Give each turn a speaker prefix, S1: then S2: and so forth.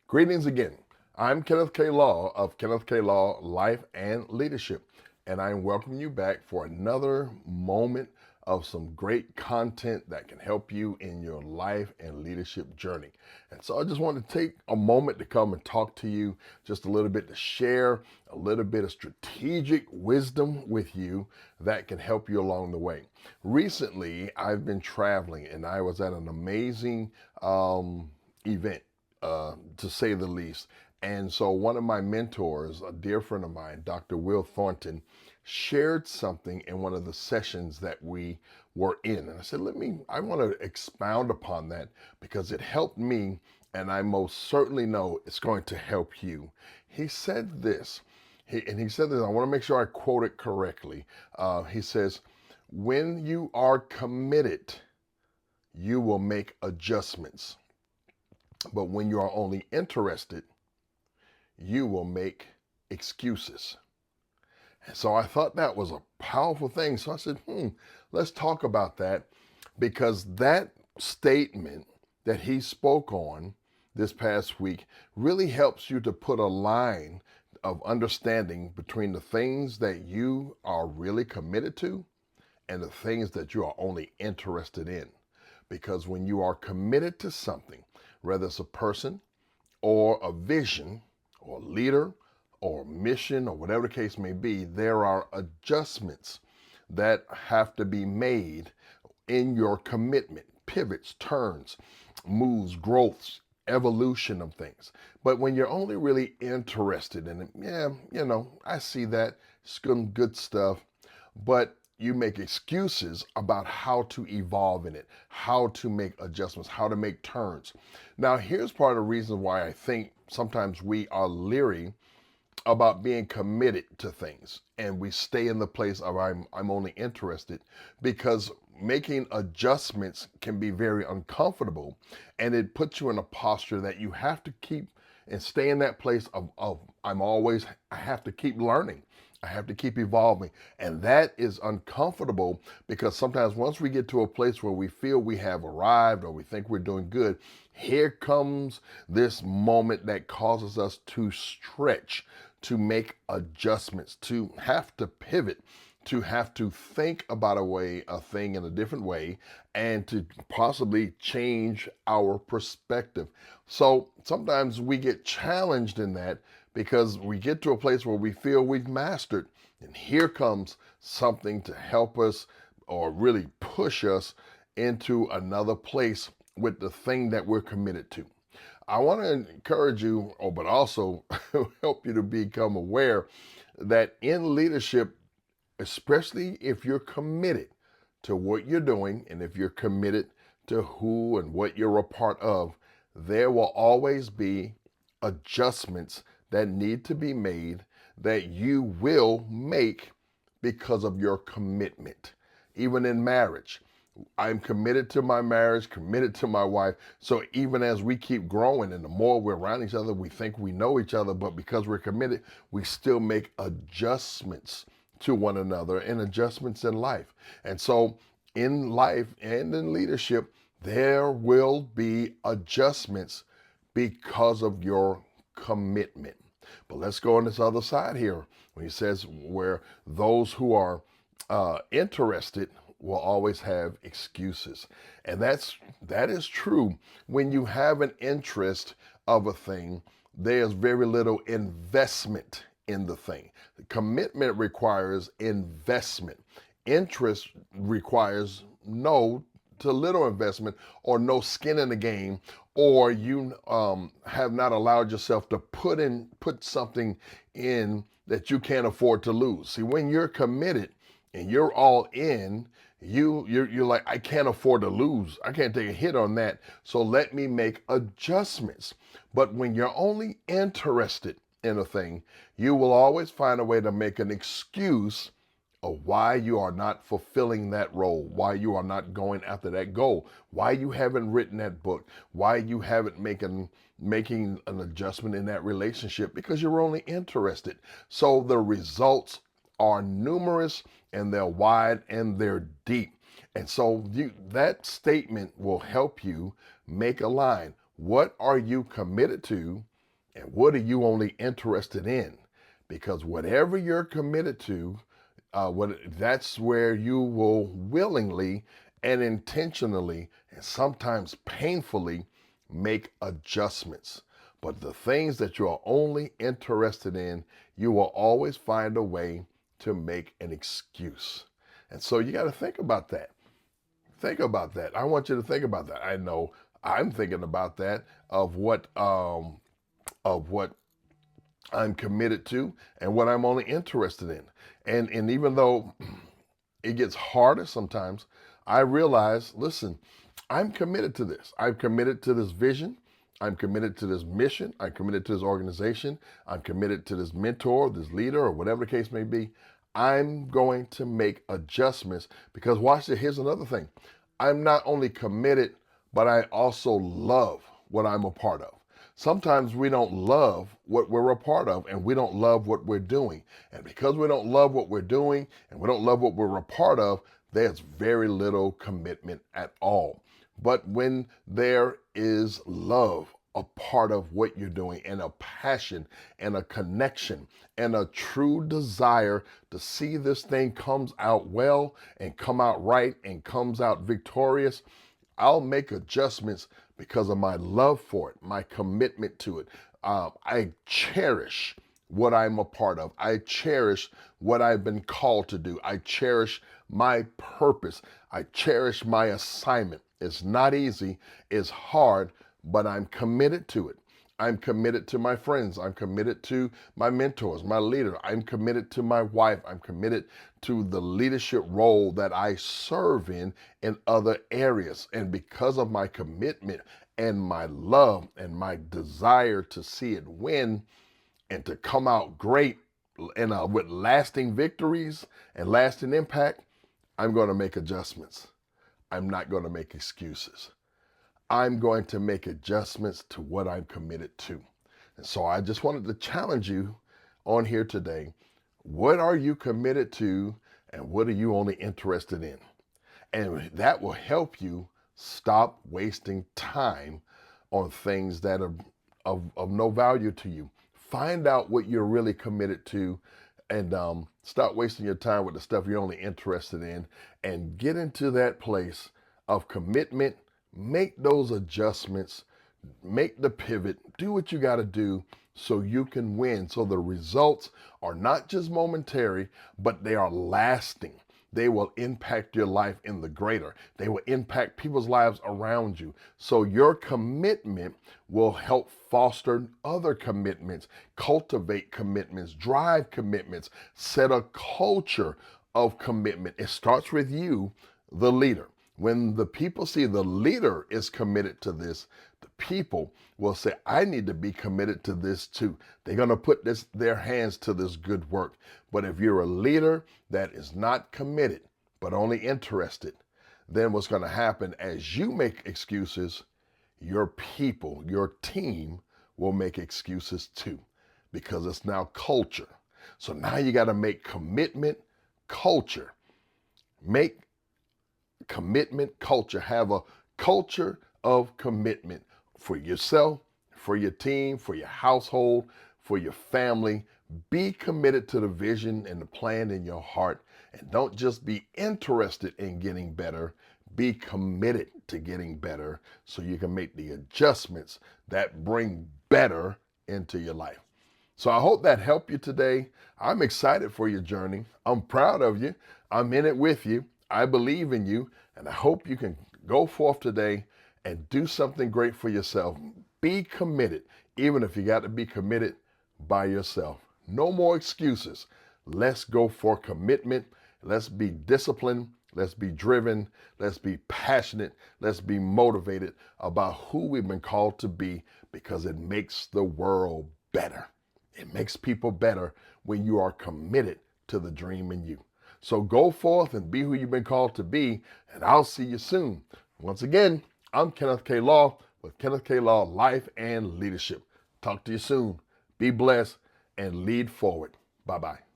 S1: Greetings again. I'm Kenneth K. Law of Kenneth K. Law Life and Leadership, and I'm welcoming you back for another moment of some great content that can help you in your life and leadership journey. And so I just want to take a moment to come and talk to you just a little bit to share a little bit of strategic wisdom with you that can help you along the way. Recently, I've been traveling and I was at an amazing event to say the least. And so one of my mentors, a dear friend of mine, Dr. Will Thornton, shared something in one of the sessions that we were in. And I said, I want to expound upon that because it helped me, and I most certainly know it's going to help you. He said this, he said this, I want to make sure I quote it correctly. He says, when you are committed, you will make adjustments. But when you are only interested, you will make excuses. And so I thought that was a powerful thing. So I said, let's talk about that because that statement that he spoke on this past week really helps you to put a line of understanding between the things that you are really committed to and the things that you are only interested in. Because when you are committed to something, whether it's a person or a vision or a leader or a mission or whatever the case may be, there are adjustments that have to be made in your commitment, pivots, turns, moves, growths, evolution of things. But when you're only really interested in it, yeah, I see that, some good stuff, but you make excuses about how to evolve in it, how to make adjustments, how to make turns. Now, here's part of the reason why I think sometimes we are leery about being committed to things and we stay in the place of I'm only interested because making adjustments can be very uncomfortable and it puts you in a posture that you have to keep and stay in that place of I have to keep learning. I have to keep evolving. And that is uncomfortable because sometimes once we get to a place where we feel we have arrived or we think we're doing good, here comes this moment that causes us to stretch, to make adjustments, to have to pivot, to have to think about a thing in a different way, and to possibly change our perspective. So sometimes we get challenged in that because we get to a place where we feel we've mastered, and here comes something to help us or really push us into another place with the thing that we're committed to. I want to encourage you, but also help you to become aware that in leadership, especially if you're committed to what you're doing and if you're committed to who and what you're a part of, there will always be adjustments that need to be made that you will make because of your commitment. Even in marriage, I'm committed to my marriage, committed to my wife. So even as we keep growing and the more we're around each other, we think we know each other, but because we're committed, we still make adjustments to one another and adjustments in life. And so in life and in leadership, there will be adjustments because of your commitment. But let's go on this other side here when he says where those who are interested will always have excuses. And that is true. When you have an interest of a thing, there's very little investment in the thing. Commitment requires investment. Interest requires no to little investment or no skin in the game, or you have not allowed yourself to put something in that you can't afford to lose. See, when you're committed and you're all in, you're like, I can't afford to lose. I can't take a hit on that. So let me make adjustments. But when you're only interested in a thing, you will always find a way to make an excuse of why you are not fulfilling that role, why you are not going after that goal, why you haven't written that book, why you haven't making an adjustment in that relationship because you're only interested. So the results are numerous and they're wide and they're deep. And so that statement will help you make a line. What are you committed to And what are you only interested in? Because whatever you're committed to, that's where you will willingly and intentionally and sometimes painfully make adjustments. But the things that you are only interested in, you will always find a way to make an excuse. And so you got to think about that. Think about that. I want you to think about that. I know I'm thinking about that of what I'm committed to and what I'm only interested in. And even though it gets harder sometimes, I realize, listen, I'm committed to this. I'm committed to this vision. I'm committed to this mission. I'm committed to this organization. I'm committed to this mentor, this leader, or whatever the case may be. I'm going to make adjustments because watch this. Here's another thing. I'm not only committed, but I also love what I'm a part of. Sometimes we don't love what we're a part of and we don't love what we're doing. And because we don't love what we're doing and we don't love what we're a part of, there's very little commitment at all. But when there is love a part of what you're doing and a passion and a connection and a true desire to see this thing comes out well and come out right and comes out victorious, I'll make adjustments because of my love for it, my commitment to it. I cherish what I'm a part of. I cherish what I've been called to do. I cherish my purpose. I cherish my assignment. It's not easy, it's hard, but I'm committed to it. I'm committed to my friends. I'm committed to my mentors, my leader. I'm committed to my wife. I'm committed to the leadership role that I serve in other areas. And because of my commitment and my love and my desire to see it win and to come out great and with lasting victories and lasting impact, I'm going to make adjustments. I'm not going to make excuses. I'm going to make adjustments to what I'm committed to. And so I just wanted to challenge you on here today. What are you committed to and what are you only interested in? And that will help you stop wasting time on things that are of no value to you. Find out what you're really committed to and stop wasting your time with the stuff you're only interested in and get into that place of commitment. Make those adjustments, make the pivot, do what you got to do so you can win. So the results are not just momentary, but they are lasting. They will impact your life in the greater. They will impact people's lives around you. So your commitment will help foster other commitments, cultivate commitments, drive commitments, set a culture of commitment. It starts with you, the leader. When the people see the leader is committed to this, the people will say, I need to be committed to this too. They're going to put their hands to this good work. But if you're a leader that is not committed, but only interested, then what's going to happen as you make excuses, your people, your team will make excuses too, because it's now culture. So now you got to make commitment culture. Make commitment culture. Have a culture of commitment for yourself, for your team, for your household, for your family. Be committed to the vision and the plan in your heart. And don't just be interested in getting better. Be committed to getting better so you can make the adjustments that bring better into your life. So I hope that helped you today. I'm excited for your journey. I'm proud of you. I'm in it with you. I believe in you, and I hope you can go forth today and do something great for yourself. Be committed, even if you got to be committed by yourself. No more excuses. Let's go for commitment. Let's be disciplined. Let's be driven. Let's be passionate. Let's be motivated about who we've been called to be, because it makes the world better. It makes people better when you are committed to the dream in you. So go forth and be who you've been called to be, and I'll see you soon. Once again, I'm Kenneth K. Law with Kenneth K. Law Life and Leadership. Talk to you soon. Be blessed and lead forward. Bye-bye.